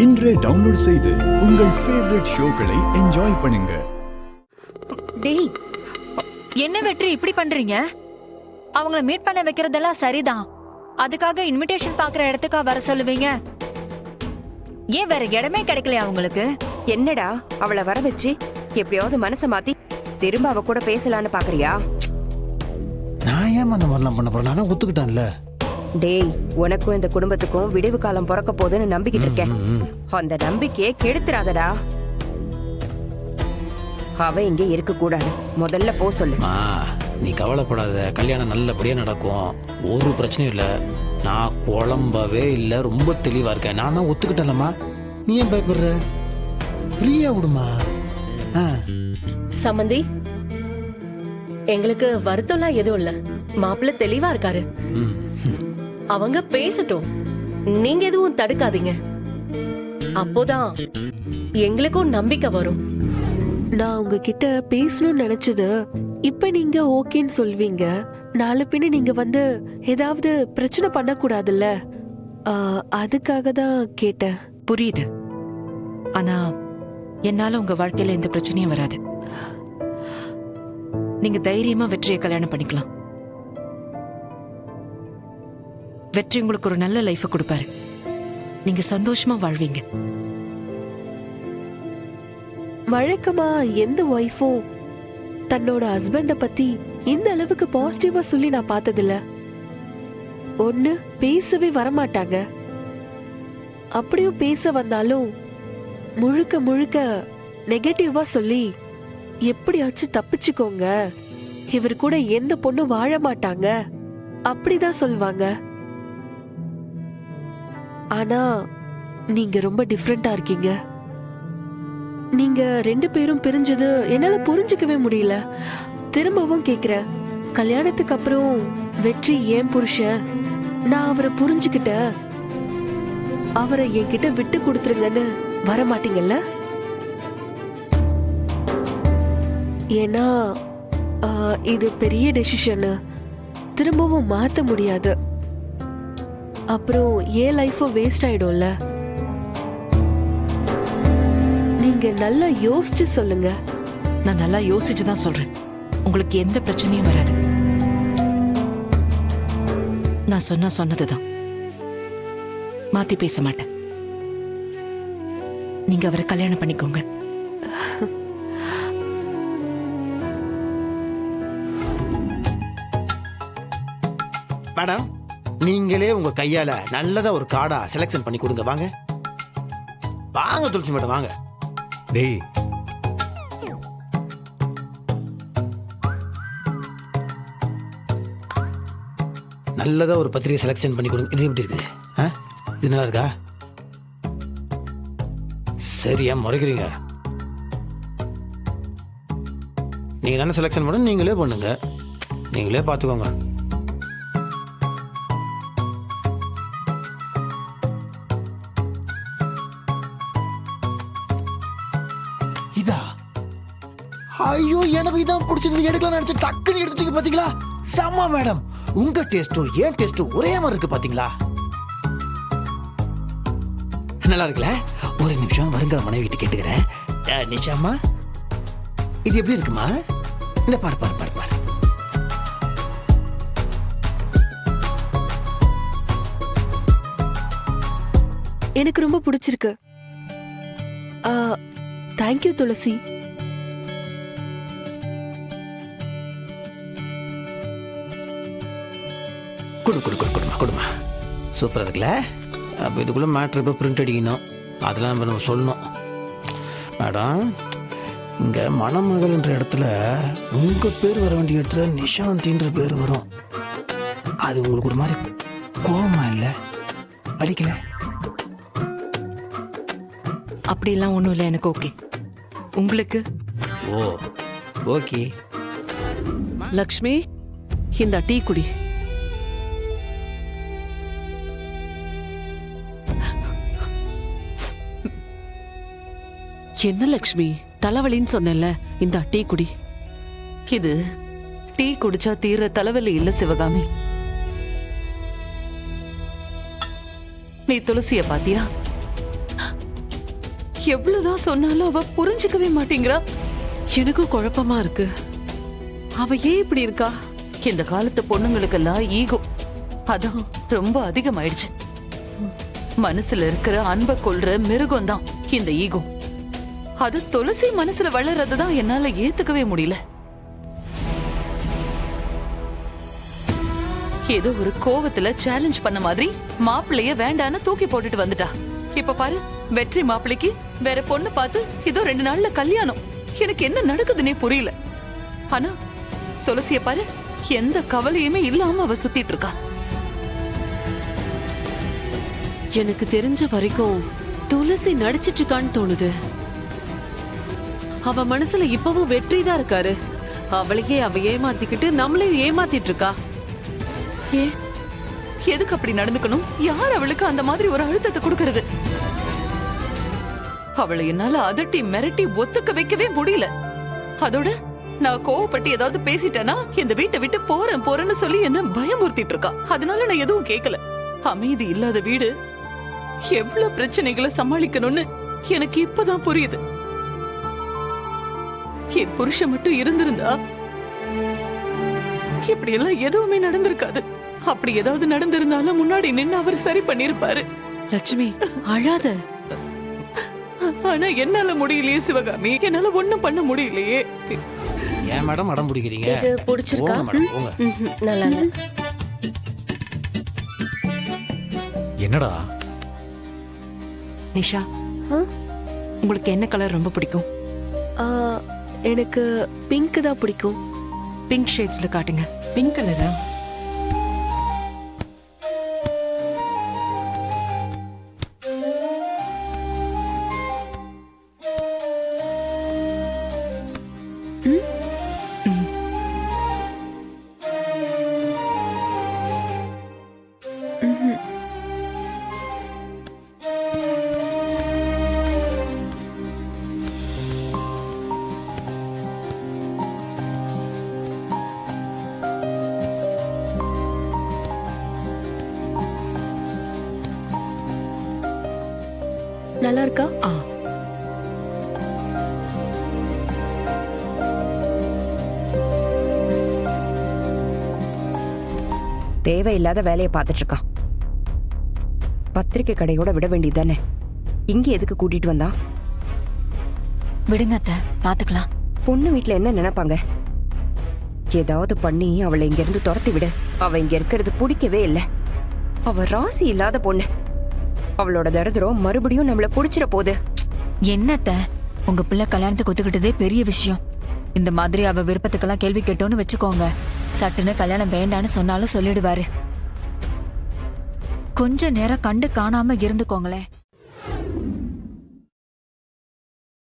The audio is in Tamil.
இன்றே டவுன்லோட் செய்து உங்கள் ஃபேவரட் ஷோக்களை என்ஜாய் பண்ணுங்க. டேய், என்ன வெற்றி இப்படி பண்றீங்க? அவங்கள மீட் பண்ண வைக்கிறதெல்லாம் சரிதான். அதுக்காக இன்விடேஷன் பாக்குற இடத்துக்கா வர சொல்லுவீங்க? ஏன் வேற இடமே கிடைக்கலையா அவங்களுக்கு? என்னடா அவளை வர வச்சு எப்படியாவது மனசை மாத்தி திரும்ப அவ கூட பேசலான்னு பாக்குறியா? நான் ஏன் அந்த மாதிரிலாம் பண்ண போறேன்? நான் தான் ஒத்துக்கிட்டேன்ல. டேய், உனக்கும் இந்த குடும்பத்துக்கும் விடிவு காலம் பிறக்க போகுதுன்னு நம்பிக்கிட்டு இருக்கேன். அந்த நம்பிக்கையை கெடுத்துறாதடா. அவ இங்க இருக்க கூடாது. முதல்ல போ சொல்லு. நீ கவலைப்படாத, கல்யாணம் நல்லபடியா நடக்கும். ஒரு பிரச்சனையும் இல்லை. நான் குழம்பவே இல்லை, ரொம்ப தெளிவா இருக்கேன். நான் தான் ஒத்துக்கிட்டேன்லம்மா. நீ ஏன் பயப்படுற? ஃப்ரீயா விடுமா. சம்மந்தி, எங்களுக்கு வருத்தம்லாம் எதுவும் இல்ல. மாப்பிள்ள தெளிவா இருக்காரு. அவங்க பேசட்டும், நீங்க எதுவும் தடுக்காதீங்க. அப்போதான் எங்களுக்கும் நம்பிக்கை வரும். நான் உங்ககிட்ட பேசணும்னு நினைச்சது இப்ப நீங்க ஓகேன்னு சொல்வீங்க. நாளை பின்ன நீங்க வந்து ஏதாவது பிரச்சனை பண்ண கூடாதுல்ல, அதுக்காக தான் கேட்டேன். புரியுது. ஆனா என்னால உங்க வாழ்க்கையில எந்த பிரச்சனையும் வராது. நீங்க தைரியமா வெற்றியை கல்யாணம் பண்ணிக்கலாம். வெற்றி உங்களுக்கு ஒரு நல்ல லைஃப கொடுப்பாரு. நீங்க சந்தோஷமா வாழ்வீங்க. வழக்கமா எந்த ஒய்ஃபும் தன்னோட ஹஸ்பண்ட பத்தி இந்த அளவுக்கு பாசிட்டிவா சொல்லி நான் பார்த்ததில்ல. ஒண்ணு பேசவே வரமாட்டாங்க, அப்படியும் பேச வந்தாலும் முழுக்க முழுக்க நெகட்டிவா சொல்லி எப்படியாச்சும் தப்பிச்சுக்கோங்க, இவர் கூட எந்த பொண்ணும் வாழ மாட்டாங்க அப்படிதான் சொல்லுவாங்க. ஆனா நீங்க ரொம்ப டிஃப்ரெண்டா இருக்கீங்க. நீங்க ரெண்டு பேரும் பிரிஞ்சது என்னால புரிஞ்சுக்கவே முடியல. திரும்பவும் கேக்குறேன், கல்யாணத்துக்கு அப்புறம் வெற்றி ஏன் புருஷன், நான் அவரை புரிஞ்சுக்கிட்ட, அவரை என்கிட்ட விட்டு கொடுத்துருங்கன்னு வர மாட்டீங்கல்ல? ஏன்னா இது பெரிய டெசிஷன், திரும்பவும் மாத்த முடியாது. அப்புறம் ஏன் லைஃபும் வேஸ்ட் ஆயிடும்ல. நீங்க நல்லா யோசிச்சு சொல்லுங்க. நான் நல்லா யோசிச்சுதான் சொல்றேன். உங்களுக்கு எந்த பிரச்சனையும் வராது. நான் சொன்னதுதான். மாத்தி பேச மாட்டேன். நீங்க அவரை கல்யாணம் பண்ணிக்கோங்க. மேடம், நீங்களே உங்க கையால நல்லதா ஒரு கார்டா செலக்ஷன் பண்ணி கொடுங்க. வாங்க வாங்க துளசி மேடம், வாங்க. டேய், நல்லதா ஒரு பத்திரிகை செலக்ஷன் பண்ணி கொடுங்க. இது எப்படி இருக்குது? இது நல்லா இருக்கா? சரியா முறைக்கிறீங்க? நீங்க தானே செலக்ஷன் பண்ண, நீங்களே பண்ணுங்க, நீங்களே பார்த்துக்கோங்க. இதா? ஐயோ, எனக்கு இதான் பிடிச்சிருந்து எடுக்கலாம் நினைச்சு டக்குன்னு எடுத்துக்க. பாத்தீங்களா? செம்ம மேடம். உங்க டேஸ்டும் என் டேஸ்டும் ஒரே மாதிரி இருக்கு. பாத்தீங்களா? நல்லா இருக்குல்ல? ஒரு நிமிஷம் வருங்கிற மனைவி கிட்ட கேட்டுக்கிறேன். நிஷாமா, இது எப்படி இருக்குமா? இந்த பாரு பாரு பாரு பாரு. எனக்கு ரொம்ப பிடிச்சிருக்கு. தேங்க்யூ துளசி. கொடுமா. சூப்பரா இருக்குல்ல? அப்போ இதுக்குள்ள மேட்ரு இப்போ பிரிண்ட் அடிக்கணும், அதெல்லாம் நம்ம சொல்லணும். மேடம், இங்கே மணமகள்ன்ற இடத்துல உங்கள் பேர் வர வேண்டிய இடத்துல நிஷாந்தின்ற பேர் வரும். அது உங்களுக்கு ஒரு மாதிரி கோவமா இல்லை? வலிக்கல? அப்படிலாம் ஒண்ணும் இல்லை. எனக்கு ஓகே. உங்களுக்கு? ஓ, ஓகே. லக்ஷ்மி, இந்த டீ குடி. என்ன லக்ஷ்மி, தலைவலின்னு சொன்னேன்ல, இந்த டீ குடி. இது டீ குடிச்சா தீர தலைவலி இல்ல சிவகாமி. நீ துளசிய பாத்தியா? எவ்வளவுதான் சொன்னாலும் அவ புரிஞ்சுக்கவே மாட்டேங்கிறா. எனக்கும் குழப்பமா இருக்கு. அவ ஏன் இப்படி இருக்கா? இந்த காலத்து பொண்ணுங்களுக்கெல்லாம் ஈகோ அதான் ரொம்ப அதிகமாயிடுச்சு. மனசுல இருக்கிற அன்பை கொல்ற மிருகம் தான் இந்த ஈகோ. அது துளசி மனசுல வளர்றதுதான் என்னால ஏத்துக்கவே முடியல. ஏதோ ஒரு கோவத்துல சேலஞ்ச் பண்ண மாதிரி மாப்பிள்ளைய வேண்டான்னு தூக்கி போட்டுட்டு வந்துட்டா. இப்ப பாரு, வெற்றி மாப்பிள்ளைக்கு வேற பொண்ணு பார்த்து இதோ 2 நாள்ல கல்யாணம். எனக்கு என்ன நடக்குதுன்னே புரியல. ஆனா துளசிய பாரு, எந்த கவலையுமே இல்லாம அவ சுத்திட்டு இருக்கா. எனக்கு தெரிஞ்ச வரைக்கும் துளசி நடிச்சிட்டு இருக்கான்னு தோணுது. அவ மனசுல இப்பவும் வெற்றி தான் இருக்காரு. அவளையே அவ ஏமாத்திக்கிட்டு நம்மளையும் ஏமாத்திட்டு இருக்கா. ஏ, எதுக்கு அப்படி நடந்துக்கணும்? யார் அவளுக்கு அந்த மாதிரி ஒரு அழுத்தத்தை கொடுக்கறது? அவளை என்னால அதட்டி மிரட்டி ஒத்துக்க வைக்கவே முடியல. அதோட நான் கோவப்பட்டு ஏதாவது பேசிட்டேன்னா இந்த வீட்டை விட்டு போறேன்னு சொல்லி என்ன பயமுறுத்திட்டு இருக்கா. அதனால நான் எதுவும் கேட்கல. அமைதி இல்லாத வீடு எவ்வளவு பிரச்சனைகளை சமாளிக்கணும்னு எனக்கு இப்பதான் புரியுது. என் புருஷன் மட்டும் இருந்திருந்தா இப்படி எல்லாம் எதுவுமே நடந்திருக்காது. அப்படி ஏதாவது நடந்திருந்தாலும் முன்னாடி நின்னு அவர் சரி பண்ணிருப்பாரு. லட்சுமி, அழாத. ஆனா என்னால முடியலையே சிவகாமி, என்னால ஒண்ணும் பண்ண முடியலையே. ஏன் மேடம் அடம் பிடிக்கிறீங்க? இது பிடிச்சிருக்கா? போங்க மேடம், போங்க. நல்லா இல்ல. என்னடா நிஷா, உங்களுக்கு என்ன கலர் ரொம்ப பிடிக்கும்? ஆ, எனக்கு பிங்க் தான் பிடிக்கும். பிங்க் ஷேட்ஸ்ல காட்டுங்க. பிங்க் கலரா? நல்லா இருக்கா? ஆ, தேவையில்லாத வேலையை பார்த்துட்டு இருக்கான். பத்திரிக்கை கடையோட விட வேண்டியதானே. இங்க எதுக்கு கூட்டிட்டு வந்தா? விடுங்க அத்தை, பாத்துக்கலாம். பொண்ணு வீட்டுல என்ன நினைப்பாங்க? ஏதாவது பண்ணி அவளை இங்க இருந்து துரத்தி விடு. அவ இங்க இருக்கிறது பிடிக்கவே இல்லை. அவ ராசி இல்லாத பொண்ணு. அவளோட தரித்திரம் மறுபடியும் நம்மள புடிச்சிட போகுது. என்னத்த, உங்க பிள்ளை கல்யாணத்துக்கு ஒத்துக்கிட்டதே பெரிய விஷயம். இந்த மாதிரி அவ விருப்பத்துக்கெல்லாம் கேள்வி கேட்டோன்னு வச்சுக்கோங்க, சட்டுன்னு கல்யாணம் வேண்டான்னு சொன்னாலும் சொல்லிடுவாரு. கொஞ்ச நேரம் கண்டு காணாம இருந்துக்கோங்களேன்.